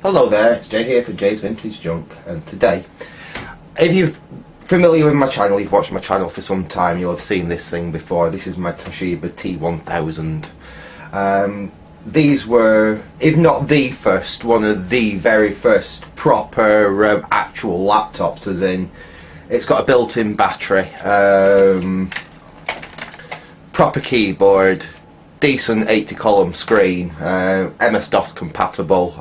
Hello there, it's Jay here for Jay's Vintage Junk, and today, if you're familiar with my channel, you've watched my channel for some time, you'll have seen this thing before. This is my Toshiba T1200. These were, if not the first, one of the very first proper actual laptops, as in, it's got a built-in battery, proper keyboard, decent 80 column screen, MS-DOS compatible.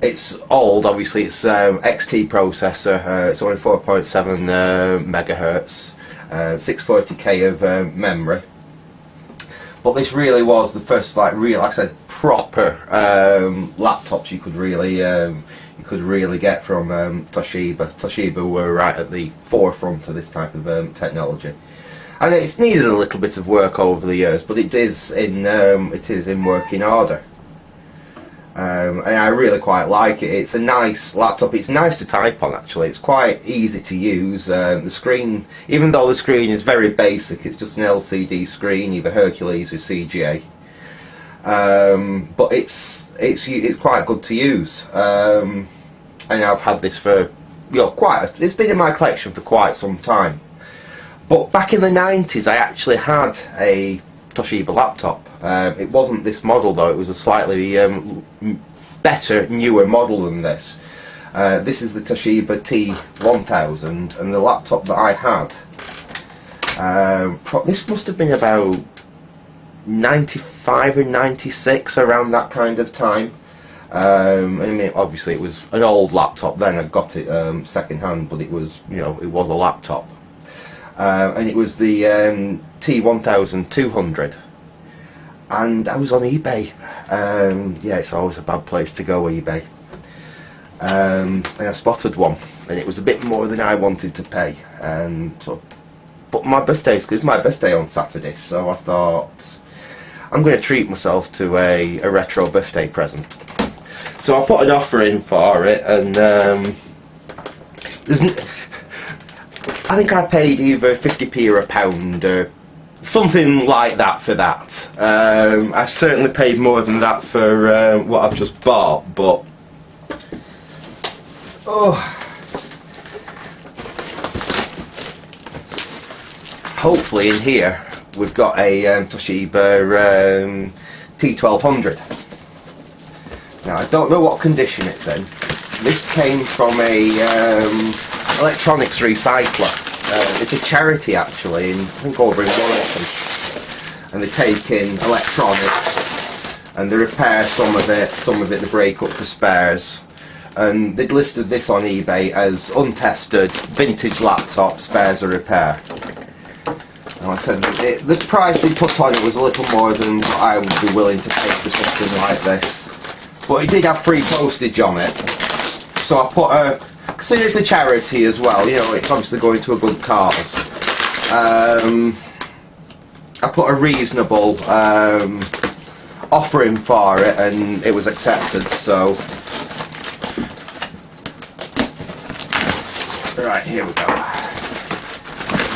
It's old, obviously. It's XT processor. It's only 4.7 megahertz, 640k of memory. But this really was the first, like I said, proper laptops you could really get from Toshiba. Toshiba were right at the forefront of this type of technology. And it's needed a little bit of work over the years, but it is in working order, and I really quite like it. It's a nice laptop. It's nice to type on, actually. It's quite easy to use. The screen, even though the screen is very basic, it's just an LCD screen, either Hercules or CGA. But it's quite good to use, and I've had this for it's been in my collection for quite some time. But back in the 90s I actually had a Toshiba laptop. It wasn't this model though, it was a slightly better, newer model than this. This is the Toshiba T1000, and the laptop that I had, this must have been about 95 or 96, around that kind of time. I mean, obviously it was an old laptop then. I got it second hand, but it was, it was a laptop. And it was the T1200, and I was on eBay. Yeah, it's always a bad place to go, eBay. And I spotted one, and it was a bit more than I wanted to pay. But my birthday's, it's my birthday on Saturday, so I thought I'm going to treat myself to a retro birthday present. So I put an offer in for it, and I think I paid either 50p or £1 or something like that for that. I certainly paid more than that for what I've just bought, but hopefully in here we've got a Toshiba T1200. Now I don't know what condition it's in. This came from a electronics recycler. It's a charity, actually, I think over in Wellington, and they take in electronics and they repair some of it they break up for spares, and they'd listed this on eBay as untested vintage laptop, spares or repair. And like I said, the price they put on it was a little more than what I would be willing to pay for something like this, but it did have free postage on it, so I put consider it's a charity as well, it's obviously going to a good cause. I put a reasonable offer in for it, and it was accepted, so right, here we go.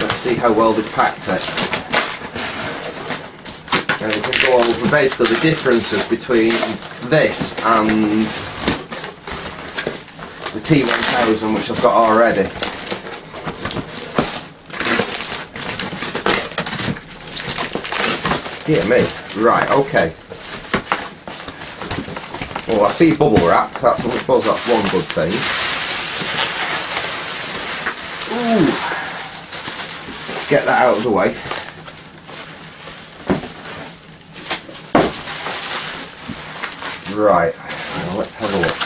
Let's see how well they've packed it. And we can go over basically the differences between this and the T1000, which I've got already. Dear me. Right, okay. Well, I see bubble wrap. I suppose that's one good thing. Ooh. Let's get that out of the way. Right. Now let's have a look.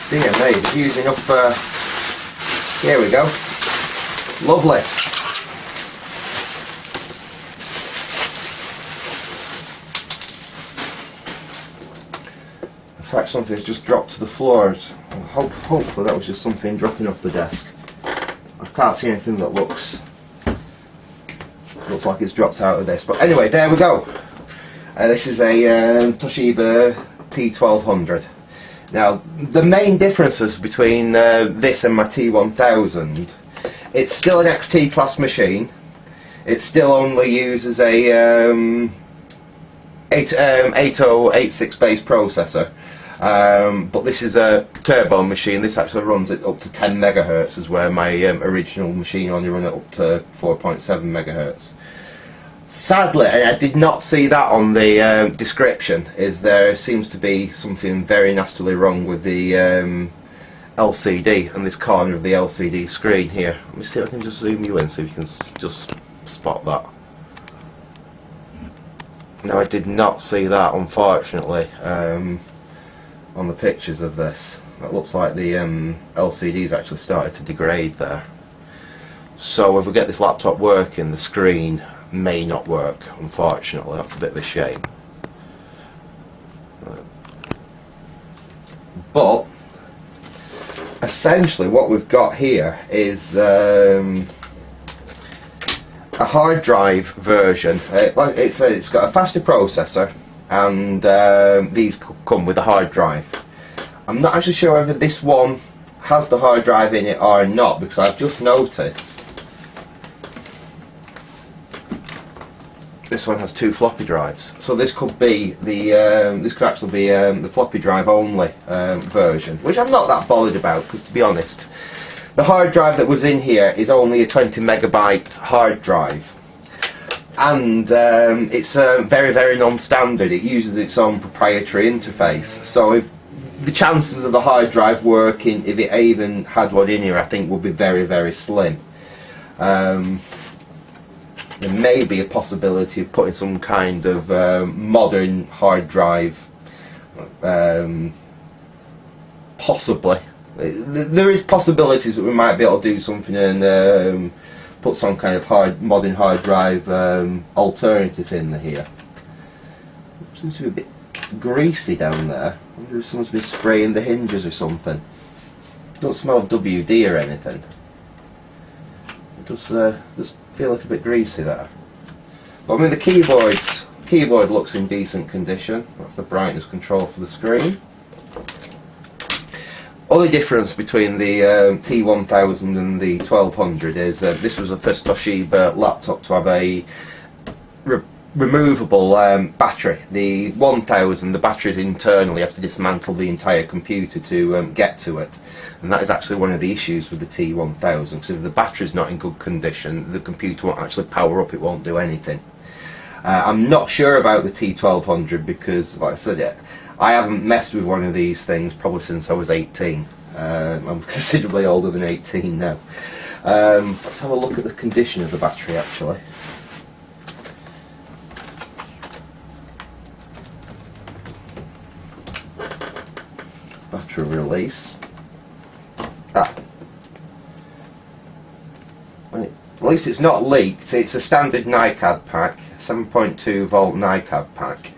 Dear me, it's using up, here we go, lovely. fact, something's just dropped to the floors. Hopefully that was just something dropping off the desk. I can't see anything that looks like it's dropped out of this. But anyway, there we go. This is a Toshiba T1200. Now, the main differences between this and my T1000, it's still an XT class machine. It still only uses a 8086 based processor, but this is a turbo machine. This actually runs it up to 10 megahertz, is where my original machine only ran it up to 4.7 megahertz. Sadly, and I did not see that on the description, is there seems to be something very nastily wrong with the LCD and this corner of the LCD screen here. Let me see if I can just zoom you in so you can just spot that. Now, I did not see that, unfortunately, on the pictures of this. It looks like the LCD's actually started to degrade there. So if we get this laptop working, the screen may not work, unfortunately. That's a bit of a shame. But essentially what we've got here is a hard drive version. It's got a faster processor, and these come with a hard drive. I'm not actually sure whether this one has the hard drive in it or not, because I've just noticed this one has 2 floppy drives, so this could be the this could actually be the floppy drive only version, which I'm not that bothered about, because to be honest, the hard drive that was in here is only a 20 megabyte hard drive, and it's very, very non-standard. It uses its own proprietary interface, so if the chances of the hard drive working, if it even had one in here, I think would be very, very slim. There may be a possibility of putting some kind of modern hard drive, possibly. There is possibilities that we might be able to do something and put some kind of modern hard drive alternative in here. It seems to be a bit greasy down there. I wonder if someone's been spraying the hinges or something. Don't smell of WD or anything. It does feel like a bit greasy there. But I mean, the keyboard looks in decent condition. That's the brightness control for the screen. Only difference between the T1000 and the 1200 is this was the first Toshiba laptop to have a removable battery. The 1000, the batteries internally, you have to dismantle the entire computer to get to it, and that is actually one of the issues with the T1000, because if the battery's not in good condition, the computer won't actually power up, it won't do anything. I'm not sure about the T1200, because, like I said, I haven't messed with one of these things probably since I was 18. I'm considerably older than 18 now. Let's have a look at the condition of the battery, actually. Battery release. At least it's not leaked. It's a standard NiCad pack, 7.2 volt NiCad pack.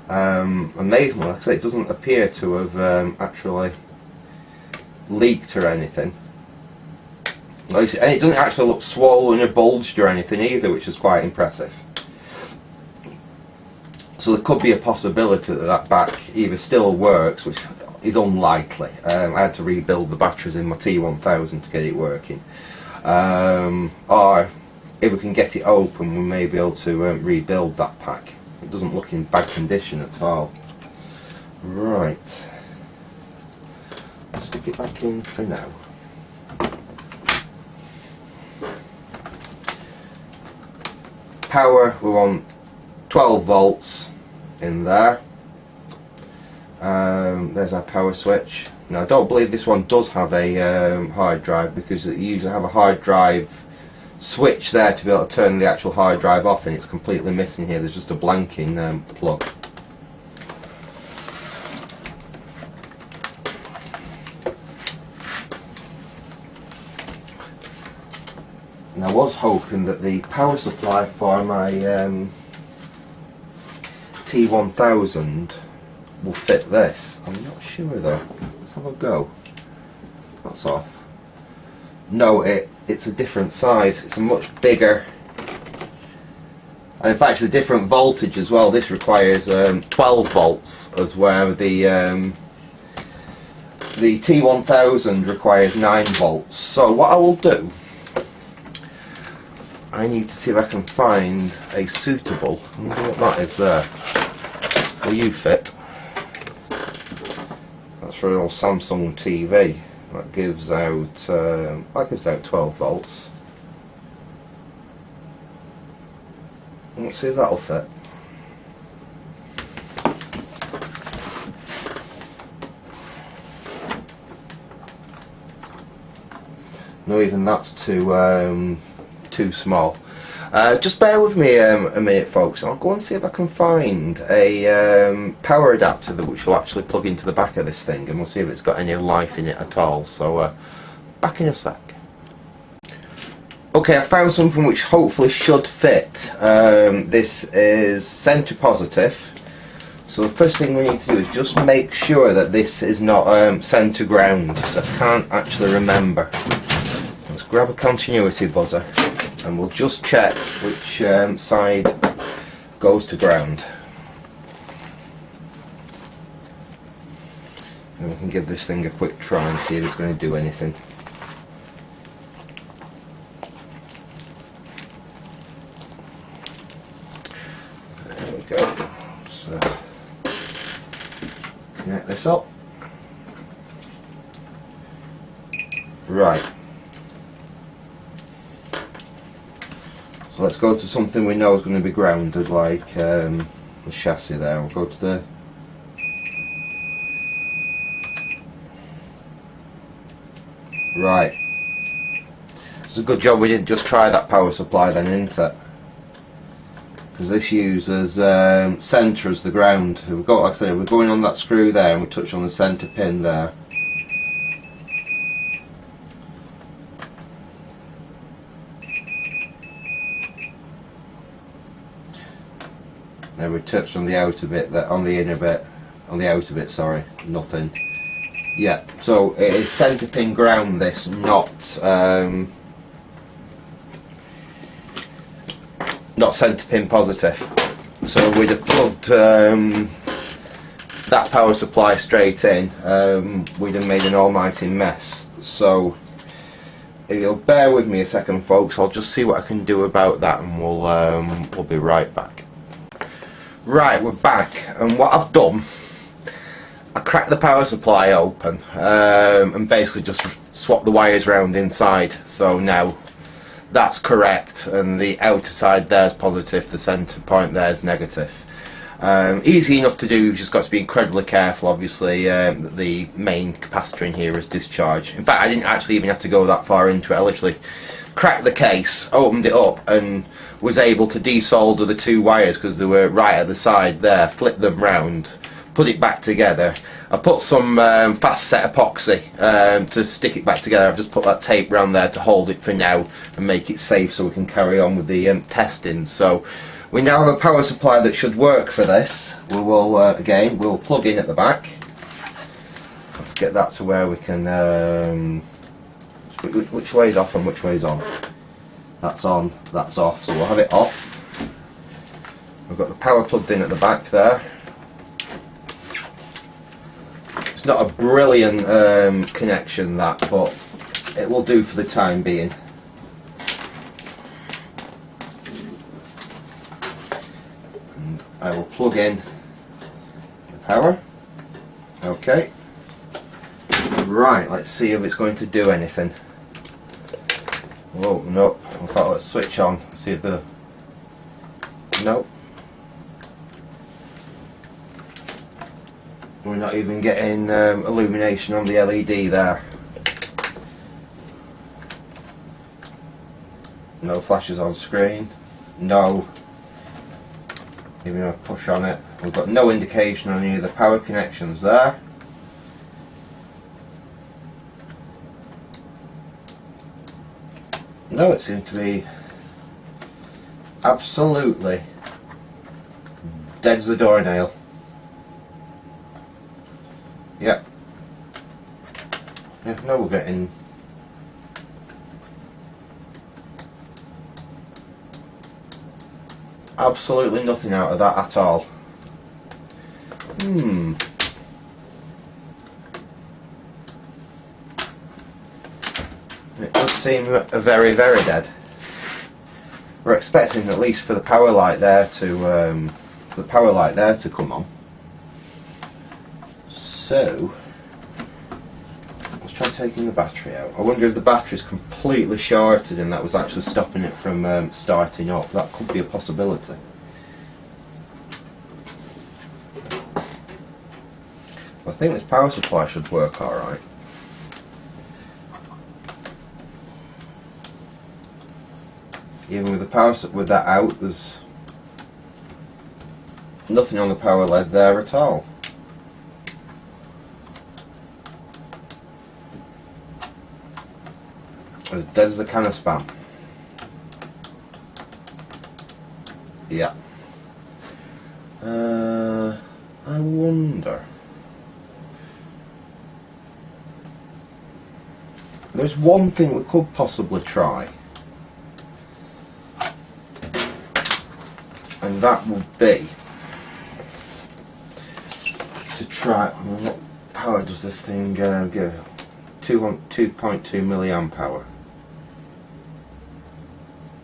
Amazingly, like I say, it doesn't appear to have actually leaked or anything. And it doesn't actually look swollen or bulged or anything either, which is quite impressive. So there could be a possibility that that back either still works, which is unlikely. I had to rebuild the batteries in my T1000 to get it working. Or if we can get it open, we may be able to rebuild that pack. It doesn't look in bad condition at all. Right. Let's stick it back in for now. Power, we want 12 volts in there. There's our power switch. Now, I don't believe this one does have a hard drive, because it usually have a hard drive switch there to be able to turn the actual hard drive off, and it's completely missing here. There's just a blanking plug. And I was hoping that the power supply for my T1000 will fit this. I'm not sure though. Let's have a go. That's off. No, it's a different size. It's a much bigger, and in fact it's a different voltage as well. This requires 12 volts, as where the T1000 requires 9 volts. So what I will do, I need to see if I can find a suitable, I wonder what that is there. Will you fit? That's for an old Samsung TV. That gives out 12 volts. Let's see if that'll fit. No, even that's too small. Just bear with me a minute, folks. I'll go and see if I can find a power adapter which will actually plug into the back of this thing, and we'll see if it's got any life in it at all. So back in a sec. Okay, I found something which hopefully should fit. This is centre positive. So the first thing we need to do is just make sure that this is not centre ground, because I can't actually remember. Let's grab a continuity buzzer and we'll just check which side goes to ground. And we can give this thing a quick try and see if it's going to do anything. There we go. So connect this up. Right. So let's go to something we know is going to be grounded, like the chassis there. We'll go to the right. It's a good job we didn't just try that power supply then, isn't it? Because this uses centre as the ground. We've got, like I said, we're going on that screw there, and we touch on the centre pin there. Then we touched on the outer bit, on the inner bit, on the outer bit, sorry, nothing. Yeah, so it is centre pin ground, this, not centre pin positive. So we'd have plugged that power supply straight in, we'd have made an almighty mess. So if you'll bear with me a second, folks, I'll just see what I can do about that, and we'll be right back. Right, we're back, and what I've done, I cracked the power supply open and basically just swapped the wires around inside. So now that's correct, and the outer side there's positive, the centre point there's negative. Easy enough to do, you've just got to be incredibly careful, obviously, that the main capacitor in here is discharged. In fact, I didn't actually even have to go that far into it. I literally cracked the case, opened it up, and was able to desolder the two wires because they were right at the side there, flip them round, put it back together. I put some fast set epoxy to stick it back together. I've just put that tape around there to hold it for now and make it safe so we can carry on with the testing. So we now have a power supply that should work for this. We will again, we'll plug in at the back. Let's get that to where we can which way is off and which way is on. That's on, that's off, so we'll have it off. We've got the power plugged in at the back there. It's not a brilliant connection, that, but it will do for the time being. And I will plug in the power. Okay. Right, let's see if it's going to do anything. Oh, no. In fact, let's switch on, see if the... Nope. We're not even getting illumination on the LED there. No flashes on screen. No. Even a push on it. We've got no indication on any of the power connections there. No, it seems to be absolutely dead as a doornail. Yeah. Yeah, no, we're getting absolutely nothing out of that at all. It does seem very, very dead. We're expecting at least for the power light there to come on. So let's try taking the battery out. I wonder if the battery's completely shorted and that was actually stopping it from starting up. That could be a possibility. I think this power supply should work alright. Even with the power with that out, there's nothing on the power lead there at all. As dead as a can of Spam. Yeah. I wonder. There's one thing we could possibly try, and that would be to try. What power does this thing give? 2.2 milliamp hour.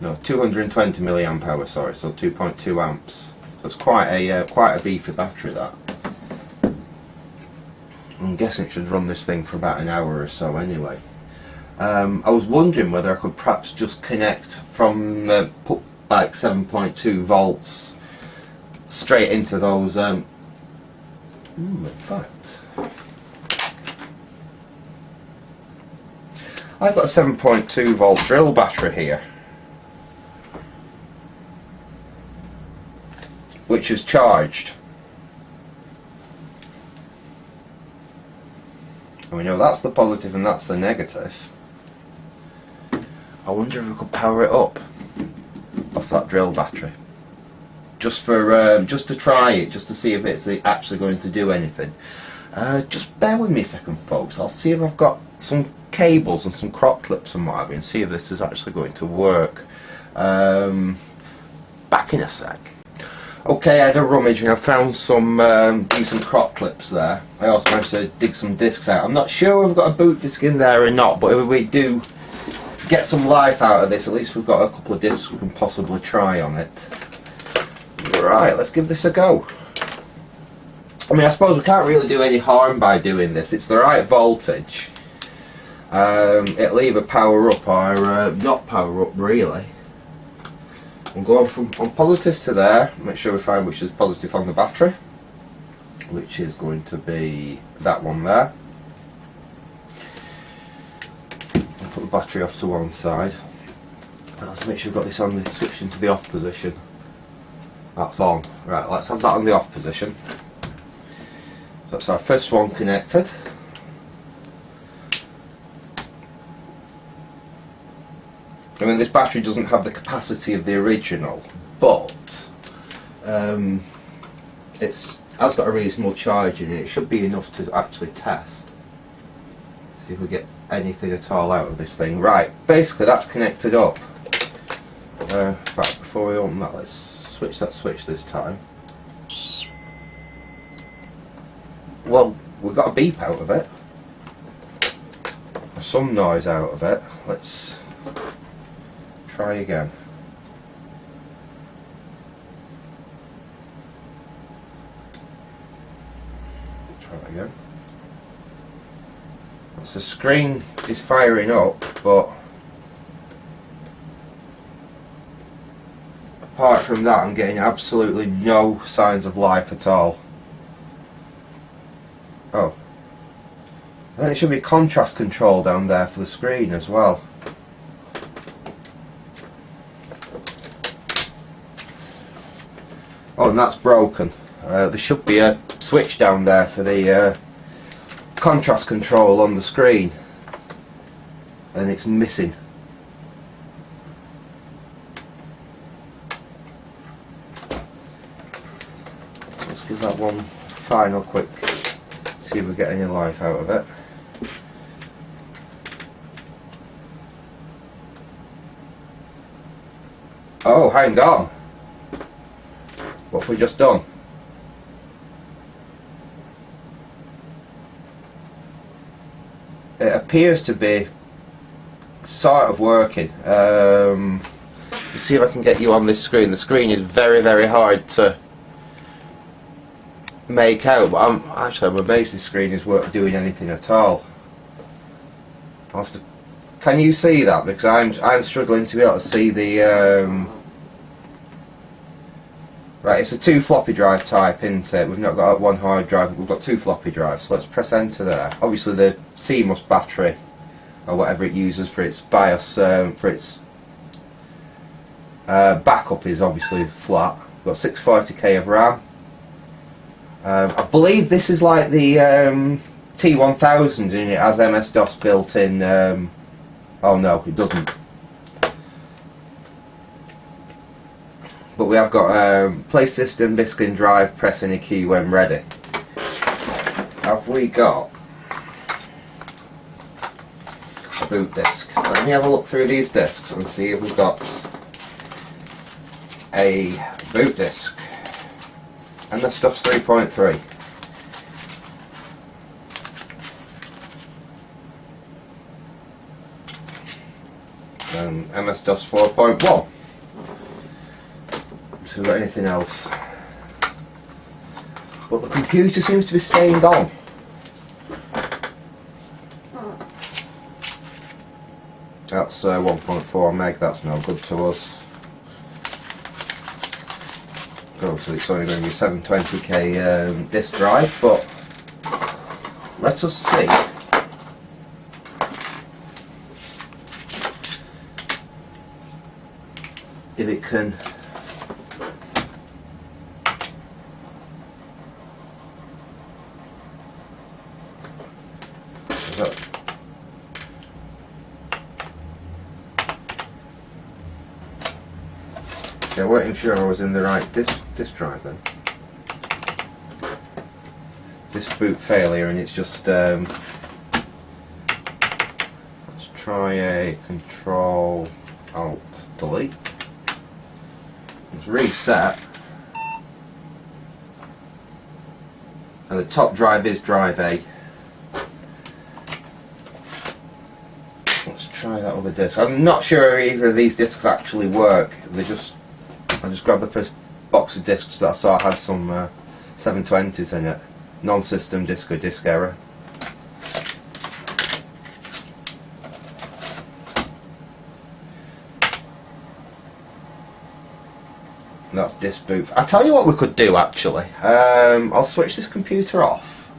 No, 220 milliamp hour. Sorry, so 2.2 amps. So it's quite a beefy battery. That. I'm guessing it should run this thing for about an hour or so anyway. I was wondering whether I could perhaps just connect from put like 7.2 volts straight into those. In fact, I've got a 7.2 volt drill battery here, which is charged. And we know that's the positive and that's the negative. I wonder if we could power it up off that drill battery, just for just to try it, just to see if it's actually going to do anything. Just bear with me a second, folks. I'll see if I've got some cables and some crop clips and what have you, and see if this is actually going to work. Back in a sec. Okay, I had a rummage and I found some decent crop clips there. I also managed to dig some discs out. I'm not sure if we've got a boot disc in there or not, but if we do get some life out of this, at least we've got a couple of discs we can possibly try on it. Right, let's give this a go. I mean, I suppose we can't really do any harm by doing this. It's the right voltage. It'll either power up or not power up, really. We'll go on positive to there, make sure we find which is positive on the battery, which is going to be that one there. I'll put the battery off to one side. Let's make sure we've got this on the switch into the off position. That's on. Right, let's have that on the off position. So that's our first one connected. I mean, this battery doesn't have the capacity of the original, but it's has got a reasonable charge in it. It should be enough to actually test. See if we get anything at all out of this thing. Right, basically that's connected up. In fact, before we open that, let's switch that switch this time. Well, we got a beep out of it, or some noise out of it. Let's try again. Try it again. So the screen is firing up, but apart from that, I'm getting absolutely no signs of life at all. Oh, then it should be contrast control down there for the screen as well. Oh, and that's broken. There should be a switch down there for the contrast control on the screen, and it's missing. Let's give that one final quick See if we get any life out of it. Oh, hang on. What have we just done? It appears to be sort of working. Let's see if I can get you on this screen. The screen is very, very hard to make out, but I'm amazed the screen is doing anything at all. I'll have to. Can you see that? Because I'm struggling to be able to see the. Right, it's a 2 floppy drive type, isn't it? We've not got 1 hard drive. We've got 2 floppy drives. So let's press enter there. Obviously, the CMOS battery or whatever it uses for its BIOS for its backup is obviously flat. We've got 640k of RAM. I believe this is like the T1000 and it has MS-DOS built in. Oh no, it doesn't. But we have got play system, disk and drive, press any key when ready. Have we got a boot disk? Let me have a look through these disks and see if we've got a boot disk. And the stuff's 3.3. MS-DOS 4.1. So we've got anything else? But the computer seems to be staying on. That's 1.4 meg, that's no good to us. Oh, so it's only going to be 720k disk drive, but let us see if it can. I wasn't sure I was in the right disk drive then. Disk boot failure, and it's just let's try a Control Alt Delete. Let's reset, and the top drive is drive A. Let's try that other disk. I'm not sure either of these disks actually work. I just grabbed the first box of discs that I saw had some 720s in it. Non-system disk or disk error. And that's disk boot. I'll tell you what we could do actually. I'll switch this computer off.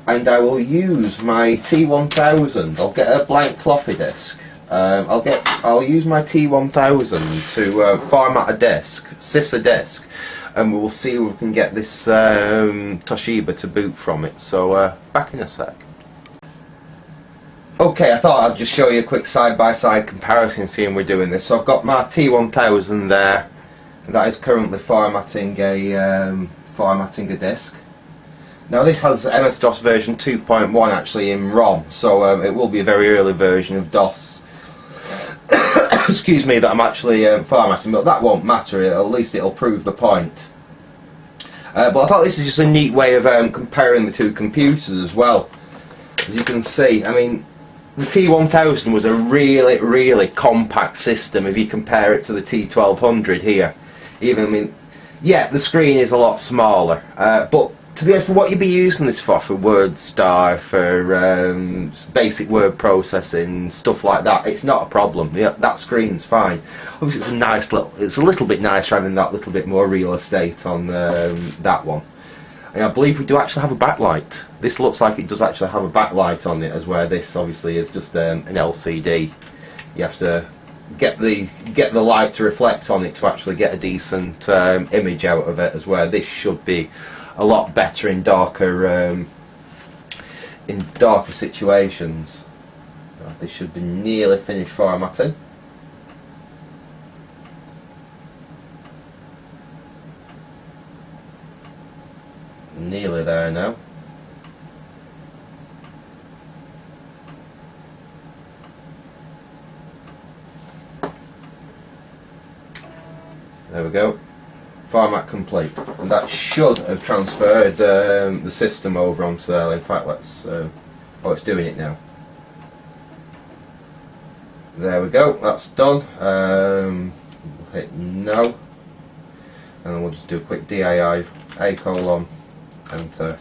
And I will use my T1000. I'll get a blank floppy disk. I'll use my T1000 to format a disk, sys a disk, and we'll see if we can get this Toshiba to boot from it. So back in a sec. Okay, I thought I'd just show you a quick side-by-side comparison, seeing we're doing this. So I've got my T1000 there, and that is currently formatting a disk. Now this has MS-DOS version 2.1 actually in ROM, so it will be a very early version of DOS. Excuse me, that I'm actually formatting, but that won't matter. At least it'll prove the point. But I thought this is just a neat way of comparing the two computers as well. As you can see, I mean, the T1000 was a really, really compact system if you compare it to the T1200 here. Even, I mean, yeah, the screen is a lot smaller, but to be honest, for what you'd be using this for WordStar, for basic word processing, stuff like that, it's not a problem. Yeah, that screen's fine. Obviously, it's a nice little. It's a little bit nicer having that little bit more real estate on that one. And I believe we do actually have a backlight. This looks like it does actually have a backlight on it, as where this obviously is just an LCD. You have to get the light to reflect on it to actually get a decent image out of it, as where this should be a lot better in darker situations. This should be nearly finished formatting. Nearly there now. There we go. Format complete. And that should have transferred the system over onto there. In fact, let's... oh, it's doing it now. There we go. That's done. We'll hit no. And then we'll just do a quick DII, A:, enter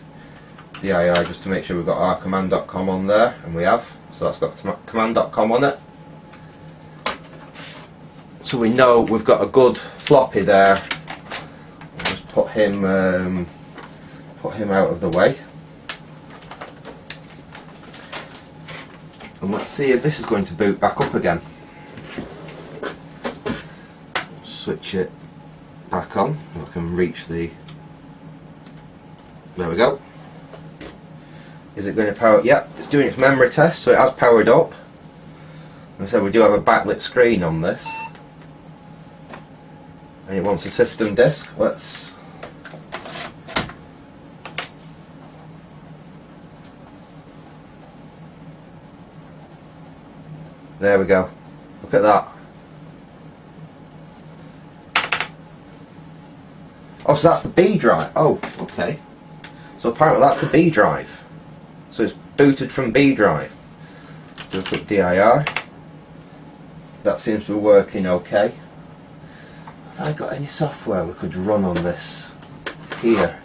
DII, just to make sure we've got our command.com on there. And we have. So that's got command.com on it. So we know we've got a good floppy there. I'll just put him out of the way. And let's see if this is going to boot back up again. Switch it back on. I can reach the... There we go. Is it going to power? Yeah, it's doing its memory test, so it has powered up. And so we do have a backlit screen on this. And it wants a system disk. Let's... There we go. Look at that. Oh, so that's the B drive. Oh, okay. So apparently that's the B drive. So it's booted from B drive. Do a quick DIR. That seems to be working okay. Have I got any software we could run on this here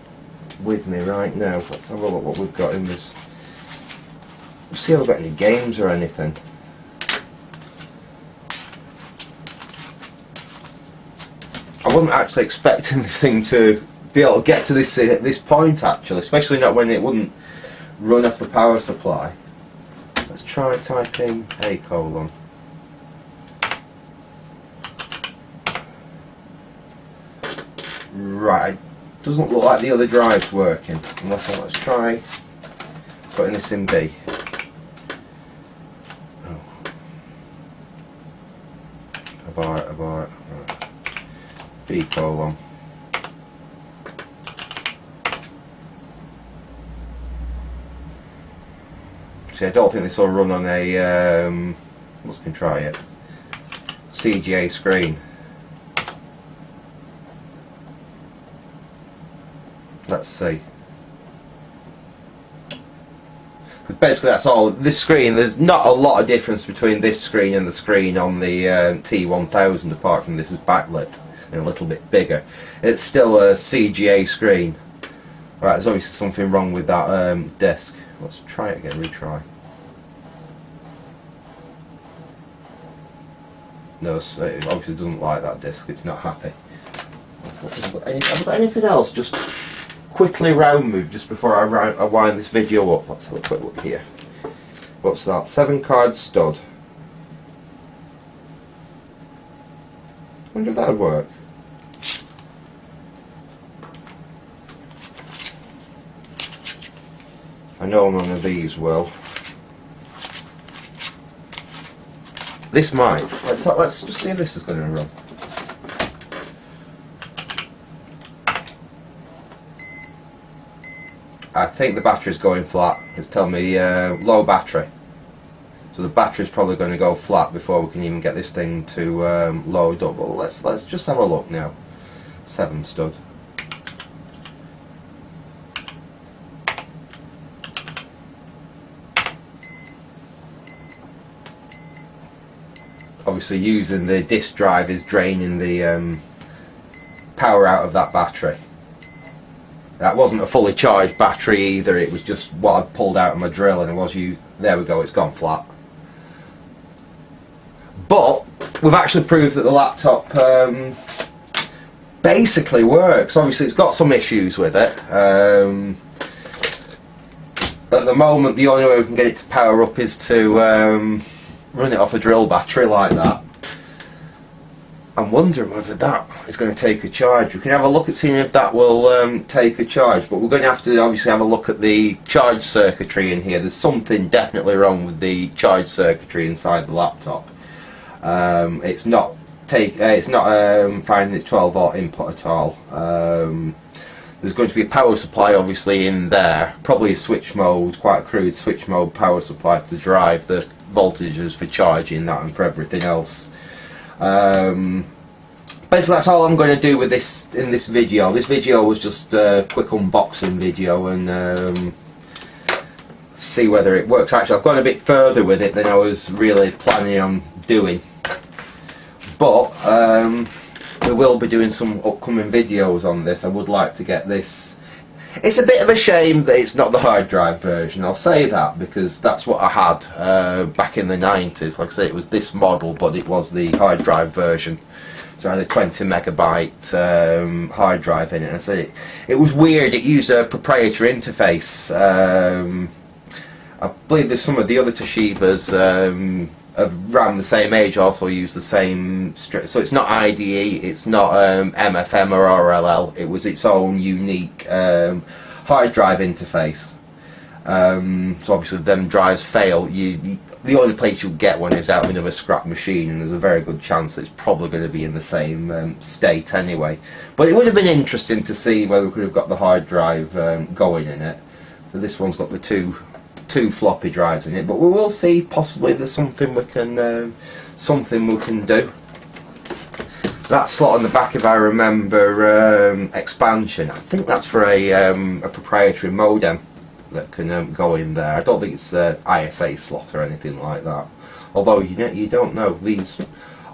with me right now? Let's have a look what we've got in this. Let's see if we've got any games or anything. I wasn't actually expecting the thing to be able to get to this point actually, especially not when it wouldn't run off the power supply. Let's try typing A:. Right, doesn't look like the other drive's working. Let's try putting this in B. Oh. Abort. Right. B:. See, I don't think this will run on a let's try it. CGA screen. Let's see. Because basically that's all. This screen, there's not a lot of difference between this screen and the screen on the T1200, apart from this is backlit and a little bit bigger. It's still a CGA screen. Right, there's obviously something wrong with that disk. Let's try it again, retry. No, it obviously doesn't like that disk, it's not happy. Have I got anything else? Just quickly round move just before I wind this video up. Let's have a quick look here. What's that? 7-card stud. I wonder if that would work. I know none of these will. This might. Let's just see if this is going to run. I think the battery's going flat. It's telling me low battery. So the battery's probably going to go flat before we can even get this thing to load up. But let's just have a look now. 7 stud. Obviously using the disk drive is draining the power out of that battery. That wasn't a fully charged battery either, it was just what I'd pulled out of my drill, and there we go, it's gone flat. But we've actually proved that the laptop basically works. Obviously it's got some issues with it. At the moment the only way we can get it to power up is to run it off a drill battery like that. I'm wondering whether that is going to take a charge. We can have a look at seeing if that will take a charge, but we're going to have to obviously have a look at the charge circuitry in here. There's something definitely wrong with the charge circuitry inside the laptop. It's not finding its 12 volt input at all. There's going to be a power supply obviously in there, probably a switch mode, quite a crude switch mode power supply to drive the voltages for charging that and for everything else. Basically that's all I'm going to do with this in this video. This video was just a quick unboxing video and see whether it works. Actually I've gone a bit further with it than I was really planning on doing, but we will be doing some upcoming videos on this. I would like to get this. It's a bit of a shame that it's not the hard drive version, I'll say that, because that's what I had back in the 90s. Like I say, it was this model, but it was the hard drive version. So I had a 20 megabyte hard drive in it. And I said it was weird, it used a proprietary interface. I believe there's some of the other Toshibas of around the same age also use the same so it's not IDE, it's not MFM or RLL, it was its own unique hard drive interface. So obviously if them drives fail, the only place you'll get one is out of another scrap machine, and there's a very good chance that it's probably going to be in the same state anyway. But it would have been interesting to see whether we could have got the hard drive going in it. So this one's got the two floppy drives in it, but we will see possibly if there's something we can do. That slot on the back, if I remember, expansion, I think that's for a proprietary modem that can go in there. I don't think it's an ISA slot or anything like that, although you don't know. These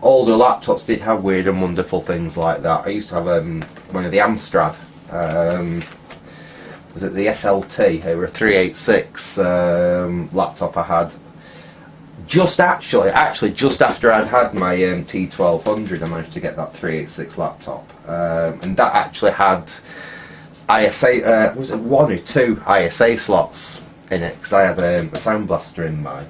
older laptops did have weird and wonderful things like that. I used to have one of the Amstrad, was it the SLT? They were a 386 laptop I had. Just actually just after I'd had my T1200, I managed to get that 386 laptop, and that actually had ISA. Was it one or two ISA slots in it? Because I had a Sound Blaster in mine.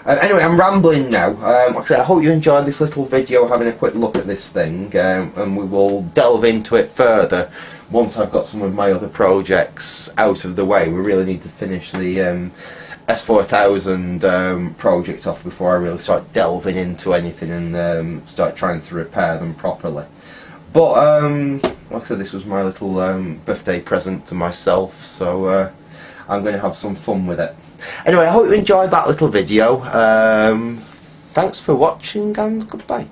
Anyway, I'm rambling now. Like I said, I hope you enjoyed this little video having a quick look at this thing, and we will delve into it further once I've got some of my other projects out of the way. We really need to finish the S4000 project off before I really start delving into anything and start trying to repair them properly. But like I said, this was my little birthday present to myself, so I'm going to have some fun with it. Anyway, I hope you enjoyed that little video. Thanks for watching and goodbye.